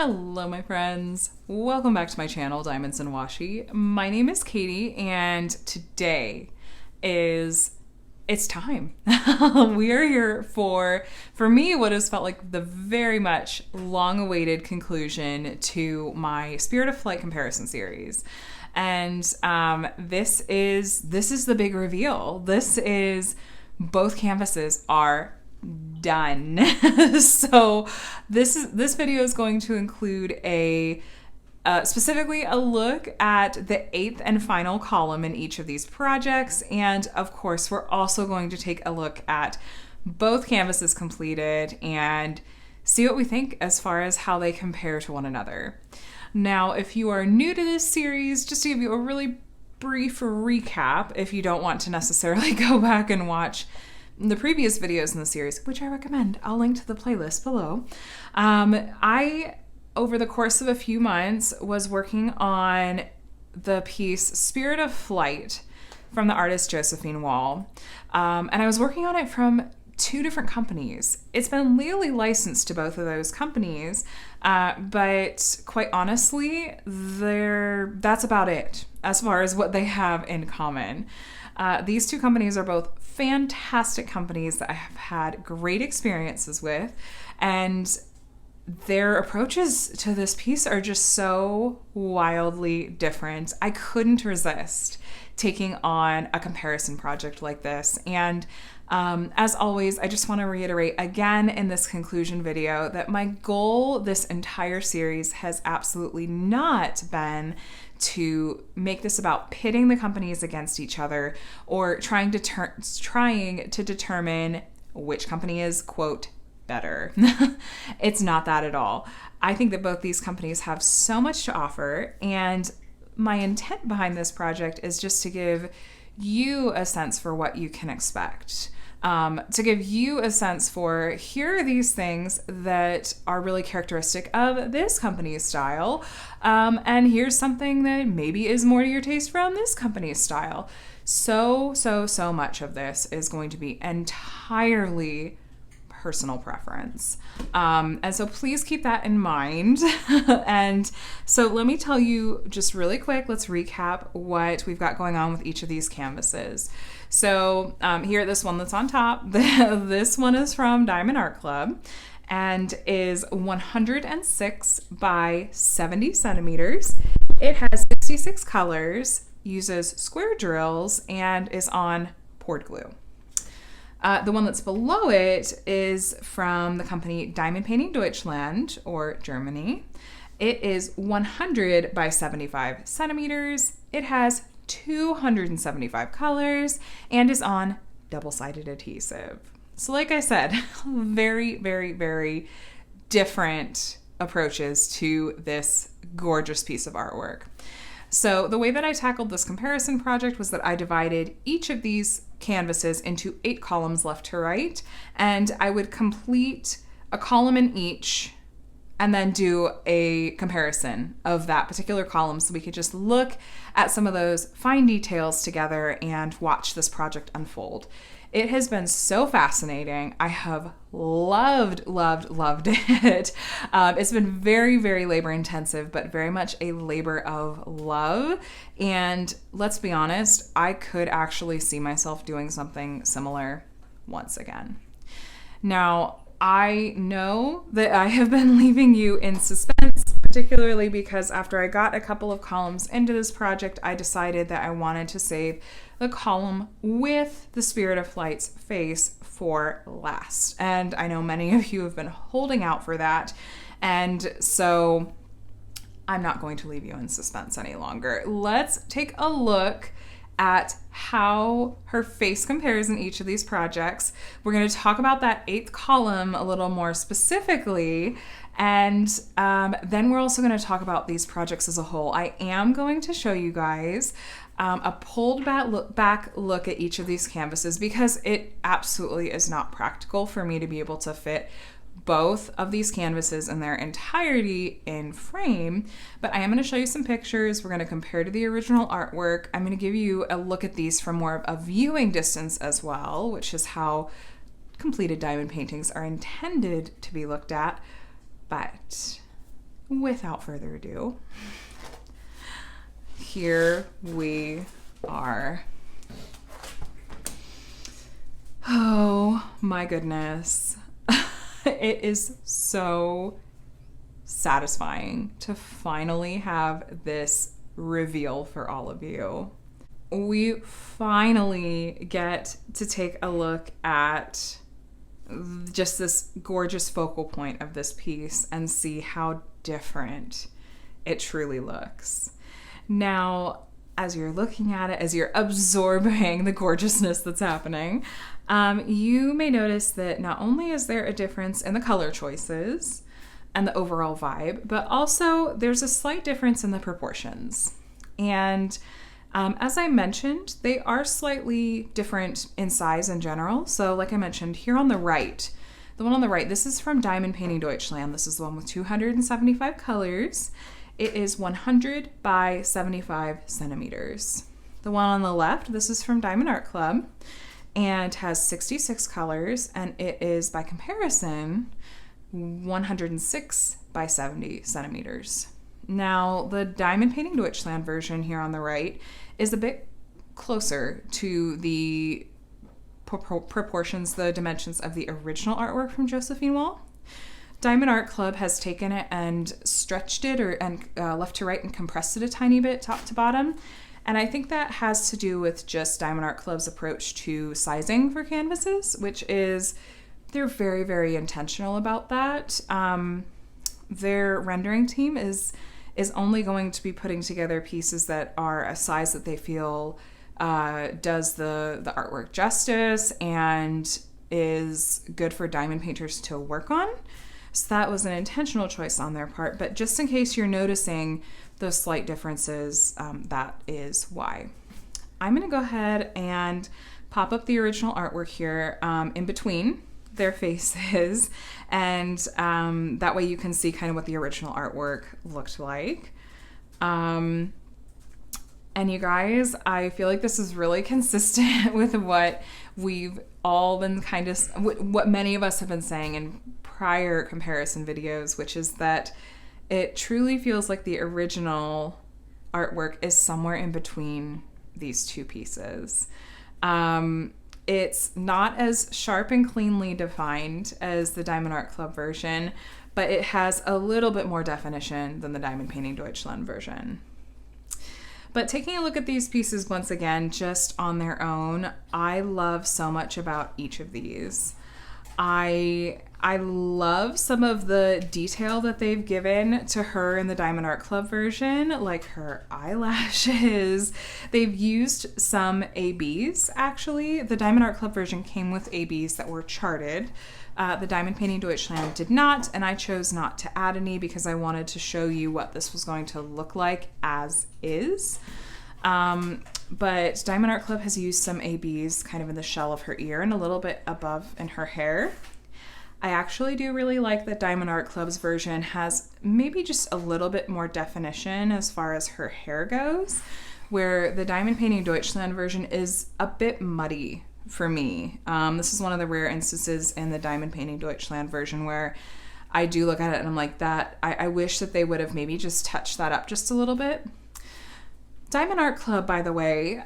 Hello, my friends. Welcome back to my channel, Diamonds and Washi. My name is Katie, and today it's time. We are here for me, what has felt like the very much long-awaited conclusion to my Spirit of Flight comparison series. And this is the big reveal. This is both canvases are done. So this video is going to include specifically a look at the 8th and final column in each of these projects, and of course we're also going to take a look at both canvases completed and see what we think as far as how they compare to one another. Now, if you are new to this series, just to give you a really brief recap, if you don't want to necessarily go back and watch the previous videos in the series, which I recommend, I'll link to the playlist below. I, over the course of a few months, was working on the piece Spirit of Flight from the artist Josephine Wall. And I was working on it from 2 different companies. It's been legally licensed to both of those companies, but quite honestly, that's about it as far as what they have in common. These 2 companies are both fantastic companies that I have had great experiences with, and their approaches to this piece are just so wildly different. I couldn't resist taking on a comparison project like this. And as always, I just want to reiterate again in this conclusion video that my goal this entire series has absolutely not been to make this about pitting the companies against each other or trying to determine which company is, quote, better. It's not that at all. I think that both these companies have so much to offer, and my intent behind this project is just to give you a sense for what you can expect. To give you a sense for, here are these things that are really characteristic of this company's style, and here's something that maybe is more to your taste from this company's style. So much of this is going to be entirely personal preference. And so please keep that in mind. And so let me tell you just really quick, let's recap what we've got going on with each of these canvases. So here, this one that's on top, this one is from Diamond Art Club and is 106 by 70 centimeters. It has 66 colors, uses square drills, and is on poured glue. The one that's below it is from the company Diamond Painting Deutschland, or Germany. It is 100 by 75 centimeters. It has 275 colors and is on double-sided adhesive. So like I said, very, very, very different approaches to this gorgeous piece of artwork. So the way that I tackled this comparison project was that I divided each of these canvases into 8 columns left to right, and I would complete a column in each and then do a comparison of that particular column so we could just look at some of those fine details together and watch this project unfold. It has been so fascinating. I have loved it. It's been very, very labor intensive, but very much a labor of love. And let's be honest, I could actually see myself doing something similar once again. Now, I know that I have been leaving you in suspense, particularly because after I got a couple of columns into this project, I decided that I wanted to save the column with the Spirit of Flight's face for last. And I know many of you have been holding out for that. And so I'm not going to leave you in suspense any longer. Let's take a look at how her face compares in each of these projects. We're going to talk about that 8th column a little more specifically, and then we're also going to talk about these projects as a whole. I am going to show you guys a pulled back look at each of these canvases because it absolutely is not practical for me to be able to fit both of these canvases in their entirety in frame, but I am going to show you some pictures. We're going to compare to the original artwork. I'm going to give you a look at these from more of a viewing distance as well, which is how completed diamond paintings are intended to be looked at. But without further ado, here we are. Oh my goodness. It is so satisfying to finally have this reveal for all of you. We finally get to take a look at just this gorgeous focal point of this piece and see how different it truly looks. Now, as you're looking at it, as you're absorbing the gorgeousness that's happening, you may notice that not only is there a difference in the color choices and the overall vibe, but also there's a slight difference in the proportions. And as I mentioned, they are slightly different in size in general. So like I mentioned, here on the right, the one on the right, this is from Diamond Painting Deutschland. This is the one with 275 colors. It is 100 by 75 centimeters. The one on the left, this is from Diamond Art Club and has 66 colors, and it is, by comparison, 106 by 70 centimeters. Now, the Diamond Painting Deutschland version here on the right is a bit closer to the proportions, the dimensions of the original artwork from Josephine Wall. Diamond Art Club has taken it and stretched it and left to right and compressed it a tiny bit top to bottom. And I think that has to do with just Diamond Art Club's approach to sizing for canvases, which is they're very, very intentional about that. Their rendering team is only going to be putting together pieces that are a size that they feel does the artwork justice and is good for diamond painters to work on. So that was an intentional choice on their part, but just in case you're noticing those slight differences, that is why. I'm going to go ahead and pop up the original artwork here in between their faces, and that way you can see kind of what the original artwork looked like. And you guys, I feel like this is really consistent with what we've all been what many of us have been saying in prior comparison videos, which is that it truly feels like the original artwork is somewhere in between these two pieces. It's not as sharp and cleanly defined as the Diamond Art Club version, but it has a little bit more definition than the Diamond Painting Deutschland version. But taking a look at these pieces once again, just on their own, I love so much about each of these. I love some of the detail that they've given to her in the Diamond Art Club version, like her eyelashes. They've used some ABs, actually. The Diamond Art Club version came with ABs that were charted. The Diamond Painting Deutschland did not, and I chose not to add any because I wanted to show you what this was going to look like as is. But Diamond Art Club has used some ABs kind of in the shell of her ear and a little bit above in her hair. I actually do really like that Diamond Art Club's version has maybe just a little bit more definition as far as her hair goes, where the Diamond Painting Deutschland version is a bit muddy for me. This is one of the rare instances in the Diamond Painting Deutschland version where I do look at it and I'm like, I wish that they would have maybe just touched that up just a little bit. Diamond Art Club, by the way,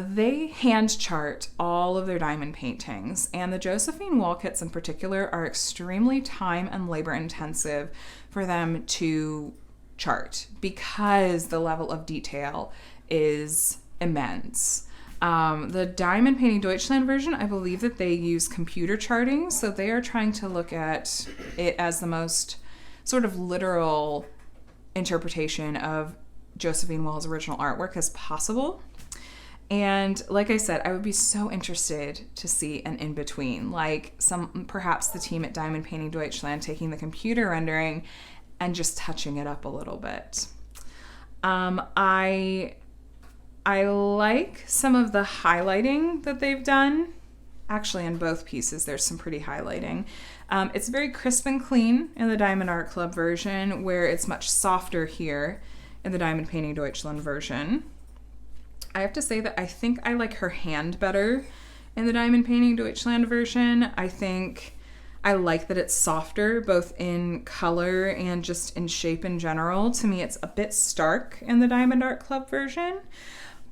they hand chart all of their diamond paintings, and the Josephine Wall kits in particular are extremely time and labor intensive for them to chart because the level of detail is immense. The Diamond Painting Deutschland version, I believe that they use computer charting, so they are trying to look at it as the most sort of literal interpretation of Josephine Wall's original artwork as possible. And like I said, I would be so interested to see an in-between, like perhaps the team at Diamond Painting Deutschland taking the computer rendering and just touching it up a little bit. I like some of the highlighting that they've done. Actually, in both pieces, there's some pretty highlighting. It's very crisp and clean in the Diamond Art Club version, where it's much softer here in the Diamond Painting Deutschland version. I have to say that I think I like her hand better in the Diamond Painting Deutschland version. I think I like that it's softer, both in color and just in shape in general. To me, it's a bit stark in the Diamond Art Club version.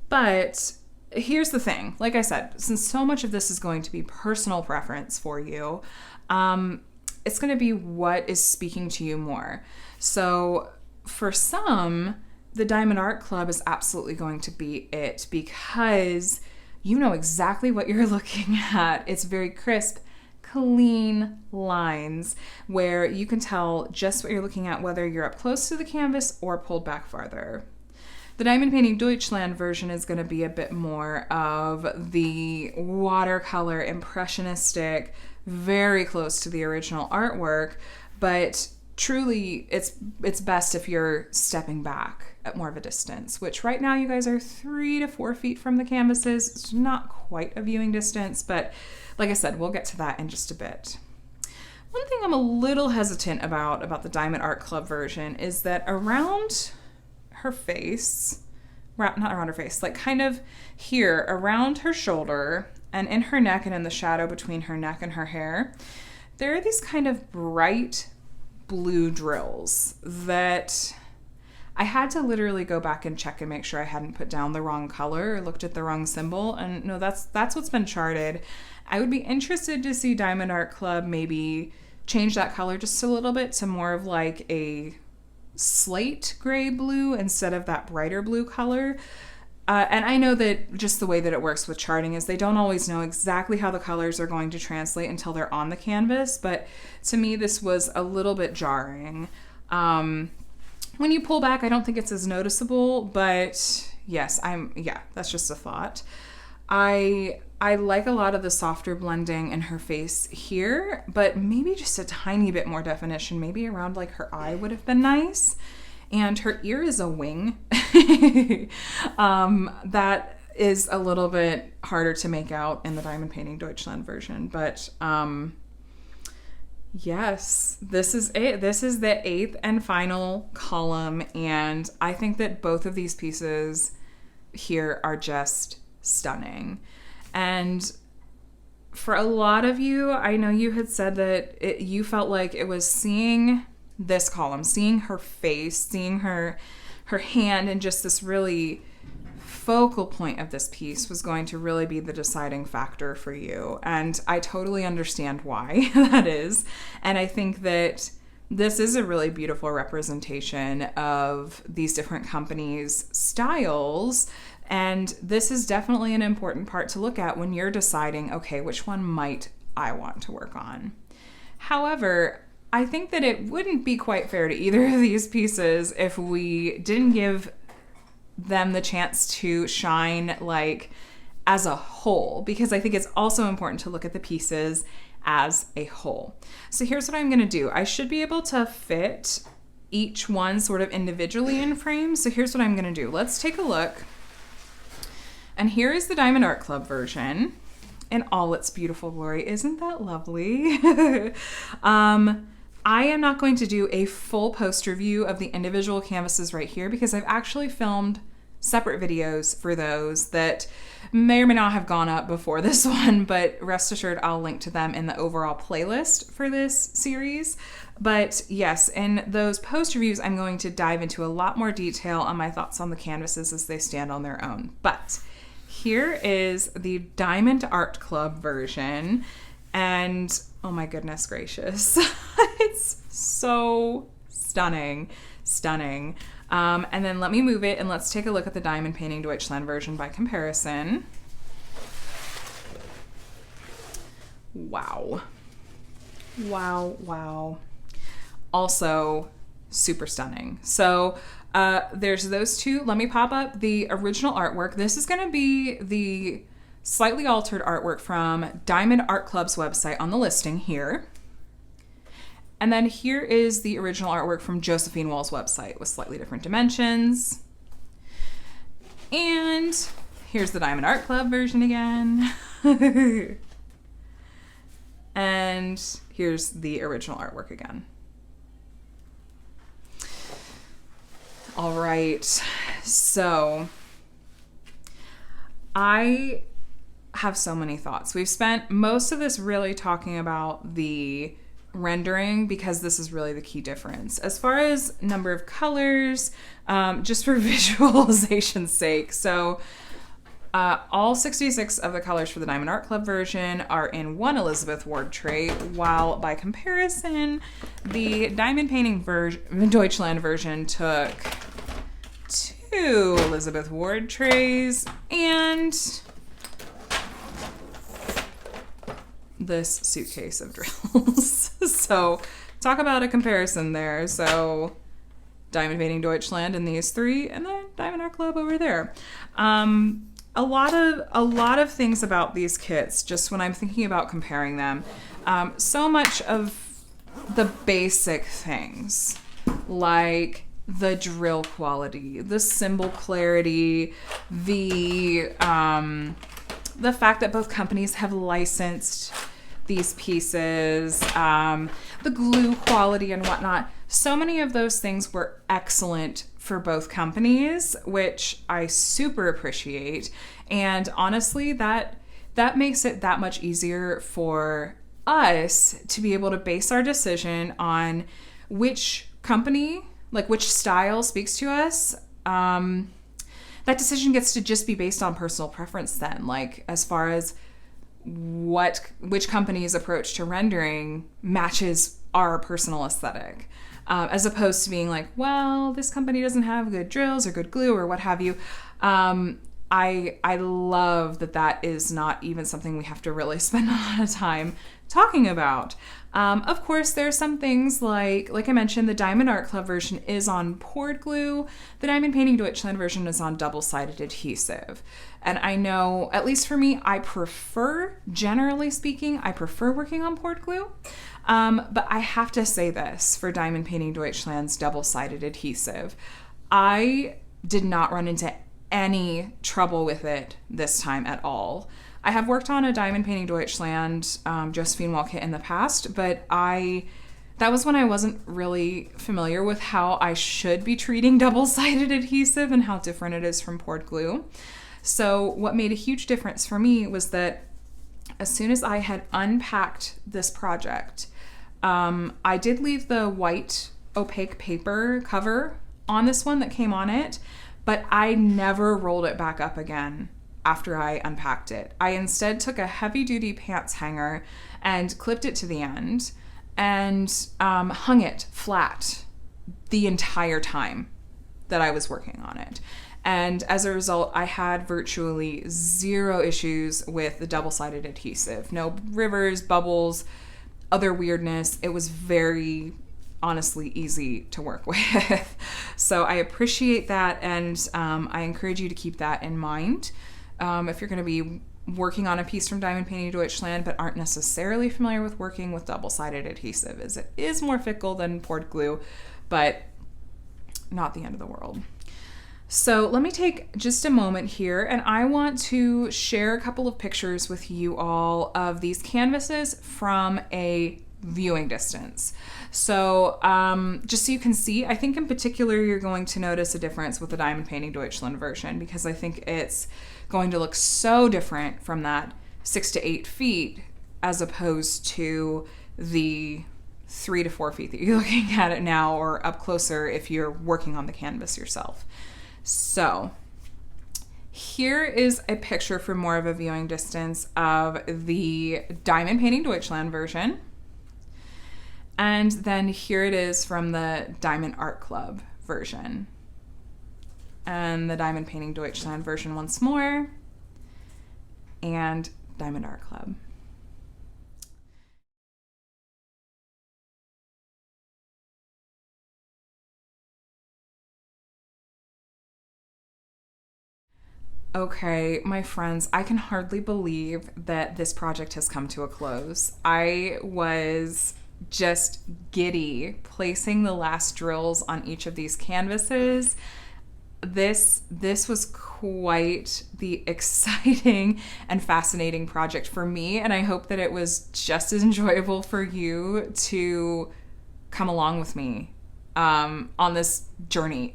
But here's the thing. Like I said, since so much of this is going to be personal preference for you, it's going to be what is speaking to you more. So for some, the Diamond Art Club is absolutely going to be it because you know exactly what you're looking at. It's very crisp, clean lines where you can tell just what you're looking at, whether you're up close to the canvas or pulled back farther. The Diamond Painting Deutschland version is going to be a bit more of the watercolor, impressionistic, very close to the original artwork, but truly it's best if you're stepping back at more of a distance, which right now you guys are 3 to 4 feet from the canvases. It's not quite a viewing distance, but like I said, we'll get to that in just a bit. One thing I'm a little hesitant about the Diamond Art Club version is that around her face, not around her face, like kind of here around her shoulder and in her neck and in the shadow between her neck and her hair, there are these kind of bright blue drills that I had to literally go back and check and make sure I hadn't put down the wrong color or looked at the wrong symbol. And no, that's what's been charted. I would be interested to see Diamond Art Club maybe change that color just a little bit to more of like a slate gray blue instead of that brighter blue color. And I know that just the way that it works with charting is they don't always know exactly how the colors are going to translate until they're on the canvas. But to me, this was a little bit jarring. When you pull back, I don't think it's as noticeable, but yes, that's just a thought. I like a lot of the softer blending in her face here, but maybe just a tiny bit more definition, maybe around like her eye would have been nice. And her ear is a wing. That is a little bit harder to make out in the Diamond Painting Deutschland version, but yes, this is it. This is the 8th and final column, and I think that both of these pieces here are just stunning. And for a lot of you, I know you had said that you felt like it was seeing this column, seeing her face, seeing her hand, and just this really focal point of this piece was going to really be the deciding factor for you. And I totally understand why that is. And I think that this is a really beautiful representation of these different companies' styles. And this is definitely an important part to look at when you're deciding, okay, which one might I want to work on? However, I think that it wouldn't be quite fair to either of these pieces if we didn't give them the chance to shine like as a whole, because I think it's also important to look at the pieces as a whole. So here's what I'm going to do. I should be able to fit each one sort of individually in frames. So here's what I'm going to do. Let's take a look. And here is the Diamond Art Club version in all its beautiful glory. Isn't that lovely? I am not going to do a full post review of the individual canvases right here because I've actually filmed separate videos for those that may or may not have gone up before this one, but rest assured I'll link to them in the overall playlist for this series. But yes, in those post reviews, I'm going to dive into a lot more detail on my thoughts on the canvases as they stand on their own. But here is the Diamond Art Club version, and oh my goodness gracious, it's so stunning. And then let me move it and let's take a look at the Diamond Painting Deutschland version by comparison. Wow. Also super stunning. So there's those two. Let me pop up the original artwork. This is going to be the slightly altered artwork from Diamond Art Club's website on the listing here. And then here is the original artwork from Josephine Wall's website with slightly different dimensions. And here's the Diamond Art Club version again. And here's the original artwork again. All right, so I have so many thoughts. We've spent most of this really talking about the rendering because this is really the key difference. As far as number of colors, just for visualization's sake. So all 66 of the colors for the Diamond Art Club version are in one Elizabeth Ward tray, while by comparison, the Diamond Painting Deutschland version took 2 Elizabeth Ward trays and this suitcase of drills. So talk about a comparison there. So Diamond Painting Deutschland and these 3, and then Diamond Art Club over there. A lot of things about these kits, just when I'm thinking about comparing them, so much of the basic things like the drill quality, the symbol clarity, the fact that both companies have licensed these pieces, the glue quality and whatnot. So many of those things were excellent for both companies, which I super appreciate. And honestly, that makes it that much easier for us to be able to base our decision on which company, like which style speaks to us. That decision gets to just be based on personal preference then, like as far as which company's approach to rendering matches our personal aesthetic, as opposed to being like, well, this company doesn't have good drills or good glue or what have you. I love that is not even something we have to really spend a lot of time talking about. Of course, there's some things like I mentioned, the Diamond Art Club version is on poured glue. The Diamond Painting Deutschland version is on double-sided adhesive. And I know, at least for me, generally speaking, I prefer working on poured glue. But I have to say this for Diamond Painting Deutschland's double-sided adhesive. I did not run into any trouble with it this time at all. I have worked on a Diamond Painting Deutschland Josephine Wall kit in the past, but that was when I wasn't really familiar with how I should be treating double-sided adhesive and how different it is from poured glue. So what made a huge difference for me was that as soon as I had unpacked this project, I did leave the white opaque paper cover on this one that came on it, but I never rolled it back up again after I unpacked it. I instead took a heavy-duty pants hanger and clipped it to the end and hung it flat the entire time that I was working on it. And as a result, I had virtually 0 issues with the double-sided adhesive. No rivers, bubbles, other weirdness. It was very, honestly, easy to work with. So I appreciate that, and I encourage you to keep that in mind. If you're going to be working on a piece from Diamond Painting Deutschland but aren't necessarily familiar with working with double-sided adhesive, as it is more fickle than poured glue, but not the end of the world. So let me take just a moment here, and I want to share a couple of pictures with you all of these canvases from a viewing distance. So just so you can see, I think in particular you're going to notice a difference with the Diamond Painting Deutschland version, because I think it's going to look so different from that 6 to 8 feet as opposed to the 3 to 4 feet that you're looking at it now, or up closer if you're working on the canvas yourself. So here is a picture from more of a viewing distance of the Diamond Painting Deutschland version. And then here it is from the Diamond Art Club version. And the Diamond Painting Deutschland version once more. And Diamond Art Club. Okay, my friends, I can hardly believe that this project has come to a close. I was just giddy placing the last drills on each of these canvases. This was quite the exciting and fascinating project for me, and I hope that it was just as enjoyable for you to come along with me on this journey.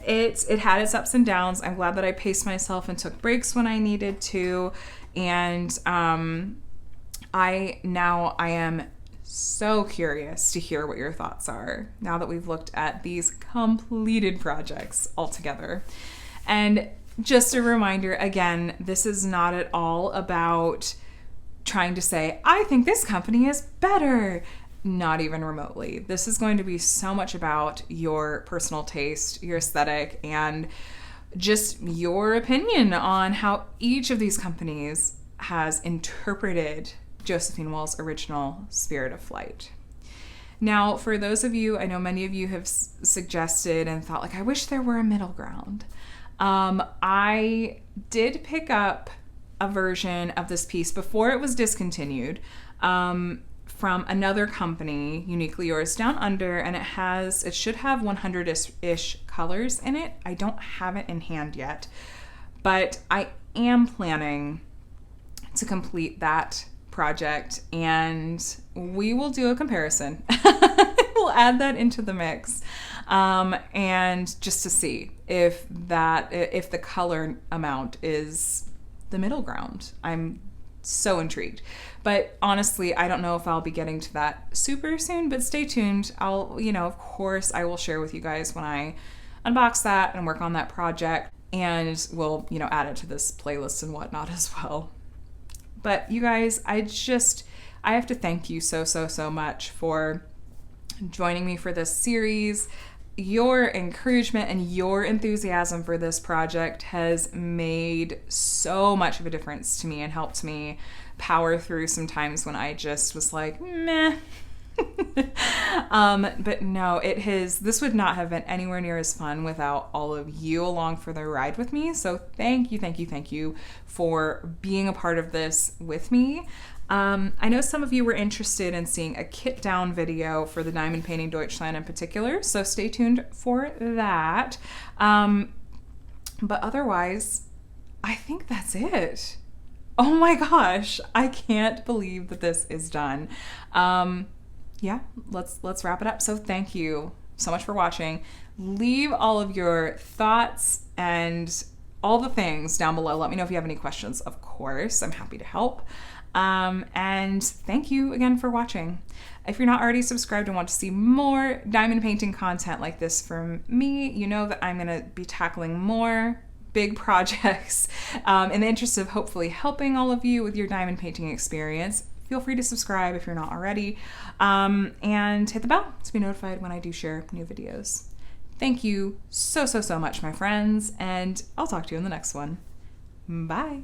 It had its ups and downs. I'm glad that I paced myself and took breaks when I needed to. And I am so curious to hear what your thoughts are now that we've looked at these completed projects all together. And just a reminder, again, this is not at all about trying to say, I think this company is better. Not even remotely. This is going to be so much about your personal taste, your aesthetic, and just your opinion on how each of these companies has interpreted Josephine Wall's original Spirit of Flight. Now, for those of you, I know many of you have suggested and thought, like, I wish there were a middle ground. I did pick up a version of this piece before it was discontinued, from another company, Uniquely Yours Down Under, and it should have 100-ish colors in it. I don't have it in hand yet, but I am planning to complete that project, and we will do a comparison. We'll add that into the mix, and just to see if the color amount is the middle ground. I'm so intrigued. But honestly, I don't know if I'll be getting to that super soon, but stay tuned. Of course, I will share with you guys when I unbox that and work on that project, and we'll, add it to this playlist and whatnot as well. But you guys, I have to thank you so much for joining me for this series. Your encouragement and your enthusiasm for this project has made so much of a difference to me and helped me power through some times when I just was like, meh. But no, this would not have been anywhere near as fun without all of you along for the ride with me. So thank you for being a part of this with me. I know some of you were interested in seeing a kit down video for the Diamond Painting Deutschland in particular, so stay tuned for that. But otherwise, I think that's it. Oh my gosh, I can't believe that this is done. Yeah, let's wrap it up. So thank you so much for watching. Leave all of your thoughts and all the things down below. Let me know if you have any questions. Of course, I'm happy to help. And thank you again for watching. If you're not already subscribed and want to see more diamond painting content like this from me, you know that I'm going to be tackling more big projects in the interest of hopefully helping all of you with your diamond painting experience. Feel free to subscribe if you're not already, and hit the bell to be notified when I do share new videos. Thank you so much, my friends, and I'll talk to you in the next one. Bye.